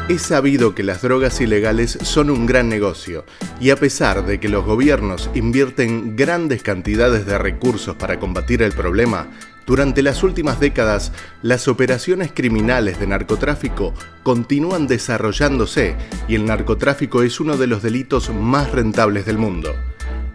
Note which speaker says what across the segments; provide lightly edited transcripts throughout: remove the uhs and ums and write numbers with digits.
Speaker 1: Es sabido que las drogas ilegales son un gran negocio, y a pesar de que los gobiernos invierten grandes cantidades de recursos para combatir el problema, durante las últimas décadas, las operaciones criminales de narcotráfico continúan desarrollándose y el narcotráfico es uno de los delitos más rentables del mundo.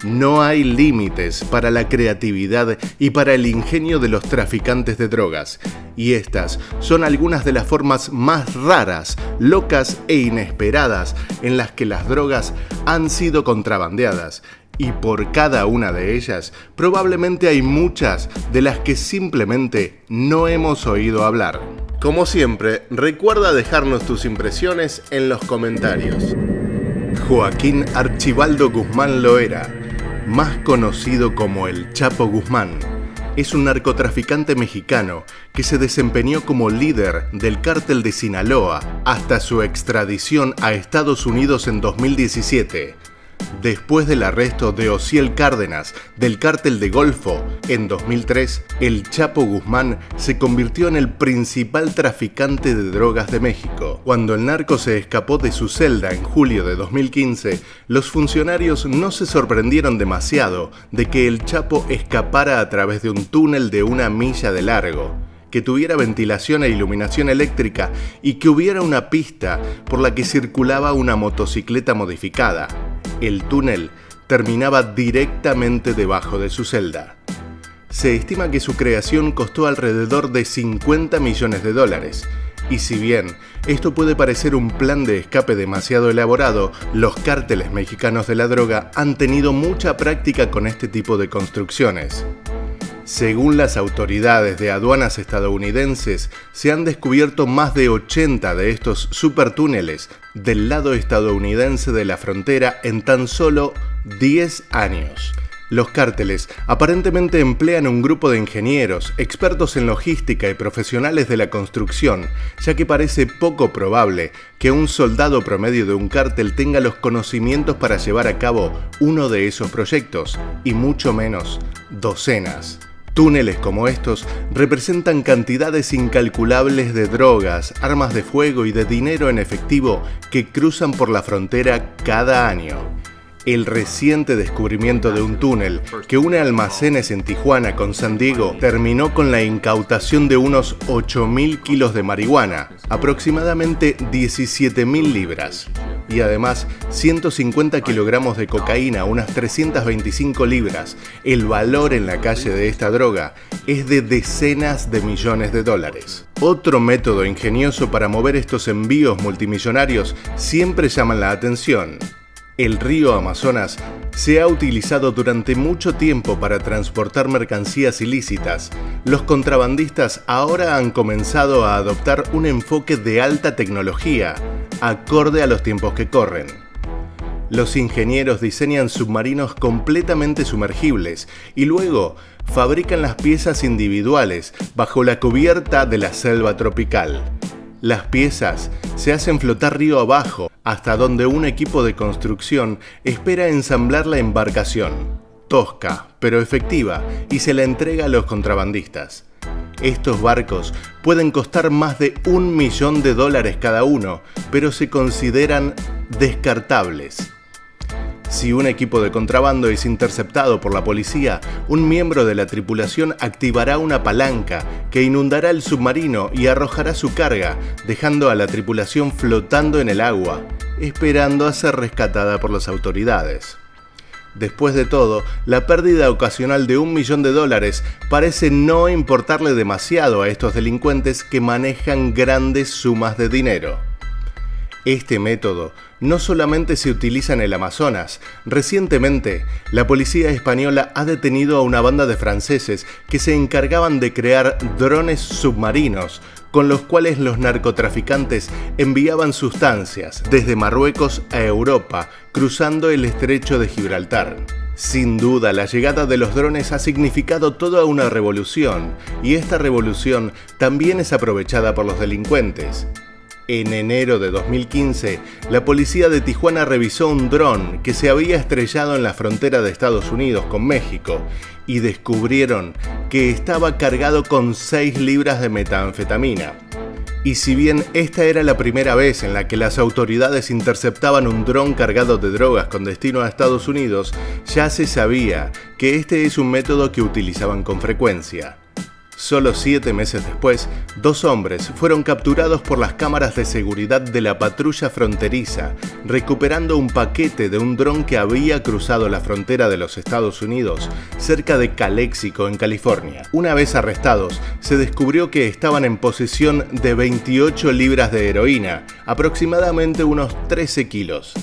Speaker 1: No hay límites para la creatividad y para el ingenio de los traficantes de drogas, y estas son algunas de las formas más raras, locas e inesperadas en las que las drogas han sido contrabandeadas. Y por cada una de ellas, probablemente hay muchas de las que simplemente no hemos oído hablar. Como siempre, recuerda dejarnos tus impresiones en los comentarios. Joaquín Archibaldo Guzmán Loera, más conocido como el Chapo Guzmán, es un narcotraficante mexicano que se desempeñó como líder del cártel de Sinaloa hasta su extradición a Estados Unidos en 2017. Después del arresto de Osiel Cárdenas del cártel de Golfo en 2003, el Chapo Guzmán se convirtió en el principal traficante de drogas de México. Cuando el narco se escapó de su celda en julio de 2015, los funcionarios no se sorprendieron demasiado de que el Chapo escapara a través de un túnel de 1 milla de largo, que tuviera ventilación e iluminación eléctrica y que hubiera una pista por la que circulaba una motocicleta modificada. El túnel terminaba directamente debajo de su celda. Se estima que su creación costó alrededor de $50 millones, y si bien esto puede parecer un plan de escape demasiado elaborado, los cárteles mexicanos de la droga han tenido mucha práctica con este tipo de construcciones. Según las autoridades de aduanas estadounidenses, se han descubierto más de 80 de estos supertúneles del lado estadounidense de la frontera en tan solo 10 años. Los cárteles aparentemente emplean un grupo de ingenieros, expertos en logística y profesionales de la construcción, ya que parece poco probable que un soldado promedio de un cártel tenga los conocimientos para llevar a cabo uno de esos proyectos, y mucho menos docenas. Túneles como estos representan cantidades incalculables de drogas, armas de fuego y de dinero en efectivo que cruzan por la frontera cada año. El reciente descubrimiento de un túnel que une almacenes en Tijuana con San Diego terminó con la incautación de unos 8.000 kilos de marihuana, aproximadamente 17.000 libras, y además 150 kilogramos de cocaína, unas 325 libras. El valor en la calle de esta droga es de decenas de millones de dólares. Otro método ingenioso para mover estos envíos multimillonarios siempre llaman la atención. El río Amazonas se ha utilizado durante mucho tiempo para transportar mercancías ilícitas. Los contrabandistas ahora han comenzado a adoptar un enfoque de alta tecnología, acorde a los tiempos que corren. Los ingenieros diseñan submarinos completamente sumergibles y luego fabrican las piezas individuales bajo la cubierta de la selva tropical. Las piezas se hacen flotar río abajo, hasta donde un equipo de construcción espera ensamblar la embarcación, tosca pero efectiva, y se la entrega a los contrabandistas. Estos barcos pueden costar más de $1 millón cada uno, pero se consideran descartables. Si un equipo de contrabando es interceptado por la policía, un miembro de la tripulación activará una palanca que inundará el submarino y arrojará su carga, dejando a la tripulación flotando en el agua, esperando a ser rescatada por las autoridades. Después de todo, la pérdida ocasional de $1 millón parece no importarle demasiado a estos delincuentes que manejan grandes sumas de dinero. Este método no solamente se utiliza en el Amazonas. Recientemente, la policía española ha detenido a una banda de franceses que se encargaban de crear drones submarinos, con los cuales los narcotraficantes enviaban sustancias desde Marruecos a Europa, cruzando el estrecho de Gibraltar. Sin duda, la llegada de los drones ha significado toda una revolución, y esta revolución también es aprovechada por los delincuentes. En enero de 2015, la policía de Tijuana revisó un dron que se había estrellado en la frontera de Estados Unidos con México y descubrieron que estaba cargado con 6 libras de metanfetamina. Y si bien esta era la primera vez en la que las autoridades interceptaban un dron cargado de drogas con destino a Estados Unidos, ya se sabía que este es un método que utilizaban con frecuencia. Solo 7 meses después, 2 hombres fueron capturados por las cámaras de seguridad de la patrulla fronteriza, recuperando un paquete de un dron que había cruzado la frontera de los Estados Unidos, cerca de Calexico, en California. Una vez arrestados, se descubrió que estaban en posesión de 28 libras de heroína, aproximadamente unos 13 kilos.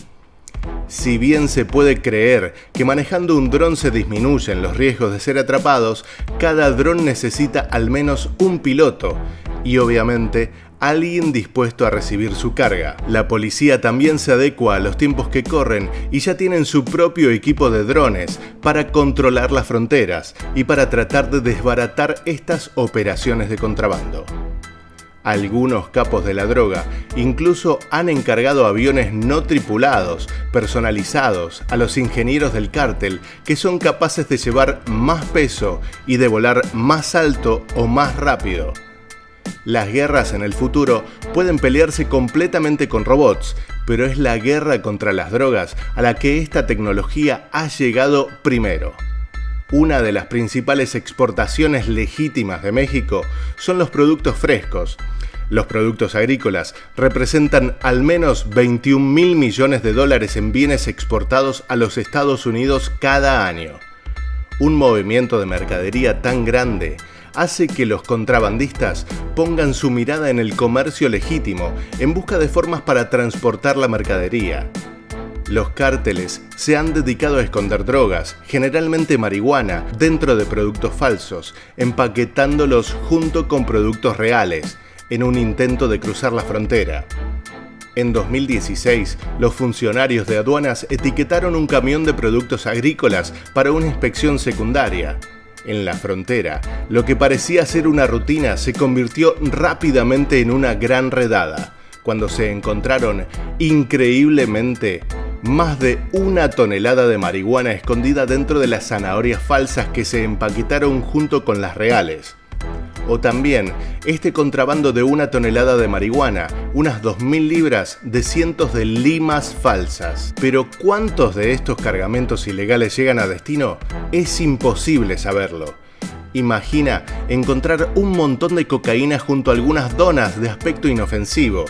Speaker 1: Si bien se puede creer que manejando un dron se disminuyen los riesgos de ser atrapados, cada dron necesita al menos un piloto y obviamente alguien dispuesto a recibir su carga. La policía también se adecua a los tiempos que corren y ya tienen su propio equipo de drones para controlar las fronteras y para tratar de desbaratar estas operaciones de contrabando. Algunos capos de la droga incluso han encargado aviones no tripulados, personalizados, a los ingenieros del cártel que son capaces de llevar más peso y de volar más alto o más rápido. Las guerras en el futuro pueden pelearse completamente con robots, pero es la guerra contra las drogas a la que esta tecnología ha llegado primero. Una de las principales exportaciones legítimas de México son los productos frescos. Los productos agrícolas representan al menos 21.000 millones de dólares en bienes exportados a los Estados Unidos cada año. Un movimiento de mercadería tan grande hace que los contrabandistas pongan su mirada en el comercio legítimo en busca de formas para transportar la mercadería. Los cárteles se han dedicado a esconder drogas, generalmente marihuana, dentro de productos falsos, empaquetándolos junto con productos reales, en un intento de cruzar la frontera. En 2016, los funcionarios de aduanas etiquetaron un camión de productos agrícolas para una inspección secundaria. En la frontera, lo que parecía ser una rutina se convirtió rápidamente en una gran redada, cuando se encontraron, increíblemente, más de 1 tonelada de marihuana escondida dentro de las zanahorias falsas que se empaquetaron junto con las reales. O también este contrabando de 1 tonelada de marihuana, unas 2.000 libras de cientos de limas falsas. Pero ¿cuántos de estos cargamentos ilegales llegan a destino? Es imposible saberlo. Imagina encontrar un montón de cocaína junto a algunas donas de aspecto inofensivo.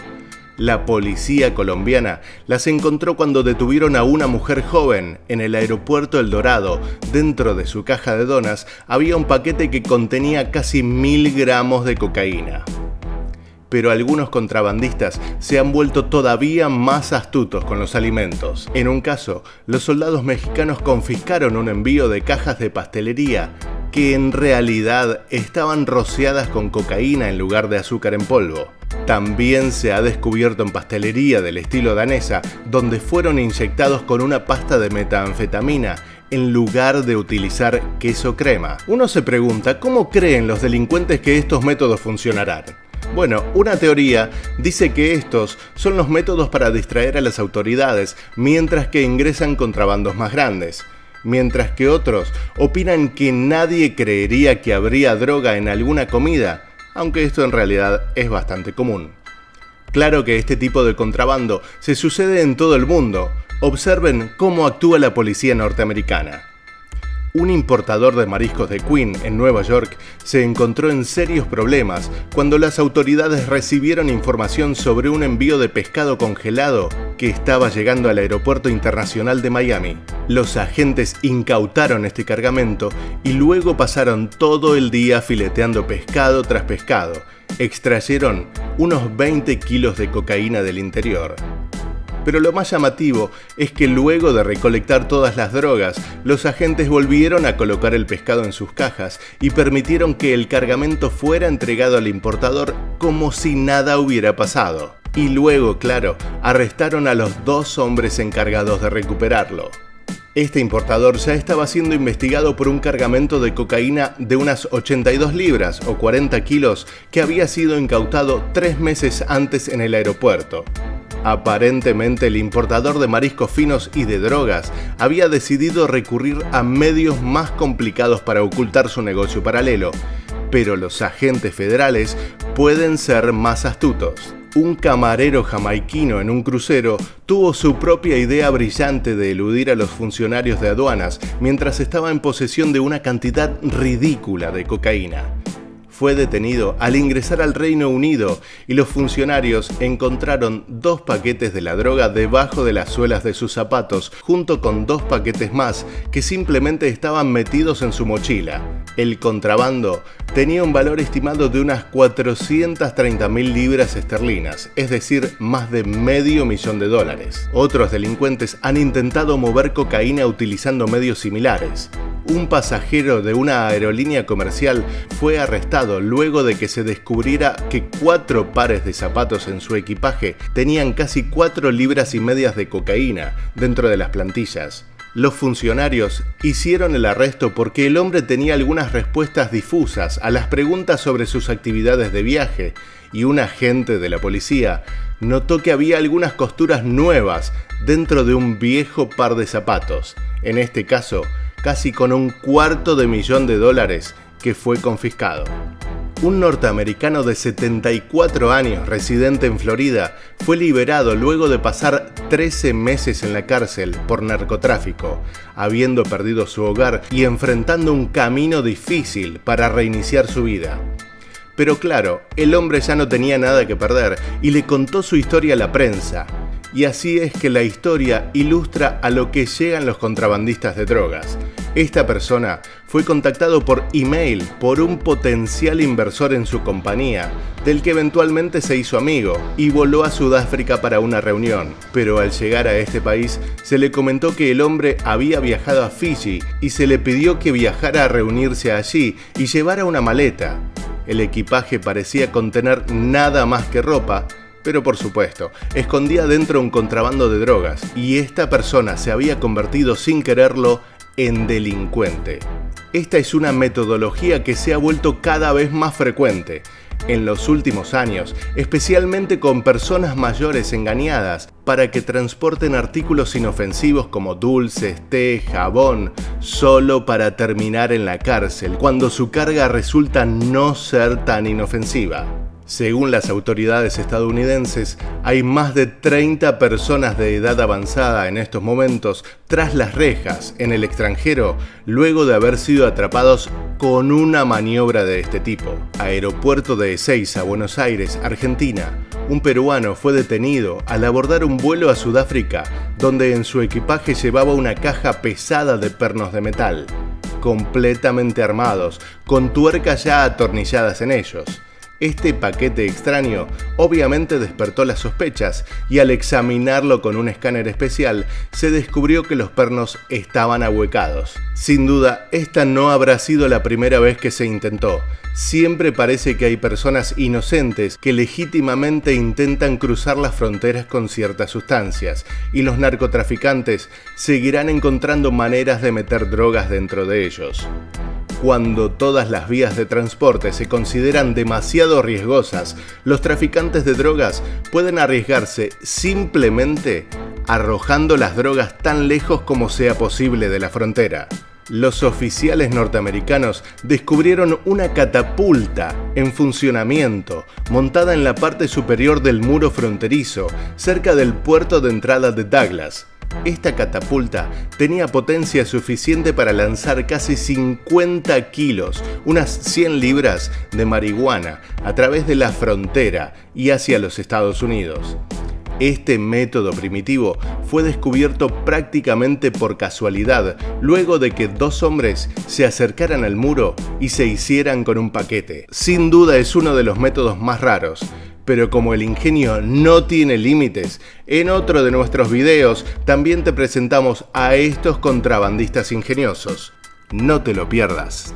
Speaker 1: La policía colombiana las encontró cuando detuvieron a una mujer joven en el aeropuerto El Dorado. Dentro de su caja de donas había un paquete que contenía casi 1.000 gramos de cocaína. Pero algunos contrabandistas se han vuelto todavía más astutos con los alimentos. En un caso, los soldados mexicanos confiscaron un envío de cajas de pastelería que en realidad estaban rociadas con cocaína en lugar de azúcar en polvo. También se ha descubierto en pastelería del estilo danesa, donde fueron inyectados con una pasta de metanfetamina en lugar de utilizar queso crema. Uno se pregunta, ¿cómo creen los delincuentes que estos métodos funcionarán? Bueno, una teoría dice que estos son los métodos para distraer a las autoridades mientras que ingresan contrabandos más grandes. Mientras que otros opinan que nadie creería que habría droga en alguna comida, aunque esto en realidad es bastante común. Claro que este tipo de contrabando se sucede en todo el mundo. Observen cómo actúa la policía norteamericana. Un importador de mariscos de Queen, en Nueva York, se encontró en serios problemas cuando las autoridades recibieron información sobre un envío de pescado congelado que estaba llegando al aeropuerto internacional de Miami. Los agentes incautaron este cargamento y luego pasaron todo el día fileteando pescado tras pescado. Extrayeron unos 20 kilos de cocaína del interior. Pero lo más llamativo es que luego de recolectar todas las drogas, los agentes volvieron a colocar el pescado en sus cajas y permitieron que el cargamento fuera entregado al importador como si nada hubiera pasado. Y luego, claro, arrestaron a los 2 hombres encargados de recuperarlo. Este importador ya estaba siendo investigado por un cargamento de cocaína de unas 82 libras o 40 kilos que había sido incautado 3 meses antes en el aeropuerto. Aparentemente el importador de mariscos finos y de drogas había decidido recurrir a medios más complicados para ocultar su negocio paralelo, pero los agentes federales pueden ser más astutos. Un camarero jamaiquino en un crucero tuvo su propia idea brillante de eludir a los funcionarios de aduanas mientras estaba en posesión de una cantidad ridícula de cocaína. Fue detenido al ingresar al Reino Unido y los funcionarios encontraron 2 paquetes de la droga debajo de las suelas de sus zapatos, junto con 2 paquetes más que simplemente estaban metidos en su mochila. El contrabando tenía un valor estimado de unas 430.000 libras esterlinas, es decir, más de $500.000. Otros delincuentes han intentado mover cocaína utilizando medios similares. Un pasajero de una aerolínea comercial fue arrestado luego de que se descubriera que 4 pares de zapatos en su equipaje tenían casi 4,5 libras de cocaína dentro de las plantillas. Los funcionarios hicieron el arresto porque el hombre tenía algunas respuestas difusas a las preguntas sobre sus actividades de viaje y un agente de la policía notó que había algunas costuras nuevas dentro de un viejo par de zapatos, en este caso casi con $250,000 que fue confiscado. Un norteamericano de 74 años, residente en Florida, fue liberado luego de pasar 13 meses en la cárcel por narcotráfico, habiendo perdido su hogar y enfrentando un camino difícil para reiniciar su vida. Pero claro, el hombre ya no tenía nada que perder y le contó su historia a la prensa. Y así es que la historia ilustra a lo que llegan los contrabandistas de drogas. Esta persona fue contactado por email por un potencial inversor en su compañía, del que eventualmente se hizo amigo y voló a Sudáfrica para una reunión. Pero al llegar a este país, se le comentó que el hombre había viajado a Fiji y se le pidió que viajara a reunirse allí y llevara una maleta. El equipaje parecía contener nada más que ropa, pero por supuesto, escondía dentro un contrabando de drogas y esta persona se había convertido sin quererlo en delincuente. Esta es una metodología que se ha vuelto cada vez más frecuente en los últimos años, especialmente con personas mayores engañadas para que transporten artículos inofensivos como dulces, té, jabón, solo para terminar en la cárcel, cuando su carga resulta no ser tan inofensiva. Según las autoridades estadounidenses, hay más de 30 personas de edad avanzada en estos momentos tras las rejas en el extranjero, luego de haber sido atrapados con una maniobra de este tipo. Aeropuerto de Ezeiza, Buenos Aires, Argentina. Un peruano fue detenido al abordar un vuelo a Sudáfrica, donde en su equipaje llevaba una caja pesada de pernos de metal, completamente armados, con tuercas ya atornilladas en ellos. Este paquete extraño obviamente despertó las sospechas y al examinarlo con un escáner especial se descubrió que los pernos estaban ahuecados. Sin duda, esta no habrá sido la primera vez que se intentó. Siempre parece que hay personas inocentes que legítimamente intentan cruzar las fronteras con ciertas sustancias y los narcotraficantes seguirán encontrando maneras de meter drogas dentro de ellos. Cuando todas las vías de transporte se consideran demasiado riesgosas, los traficantes de drogas pueden arriesgarse simplemente arrojando las drogas tan lejos como sea posible de la frontera. Los oficiales norteamericanos descubrieron una catapulta en funcionamiento, montada en la parte superior del muro fronterizo, cerca del puerto de entrada de Douglas. Esta catapulta tenía potencia suficiente para lanzar casi 50 kilos, unas 100 libras de marihuana, a través de la frontera y hacia los Estados Unidos. Este método primitivo fue descubierto prácticamente por casualidad, luego de que 2 hombres se acercaran al muro y se hicieran con un paquete. Sin duda es uno de los métodos más raros, pero como el ingenio no tiene límites, en otro de nuestros videos también te presentamos a estos contrabandistas ingeniosos. No te lo pierdas.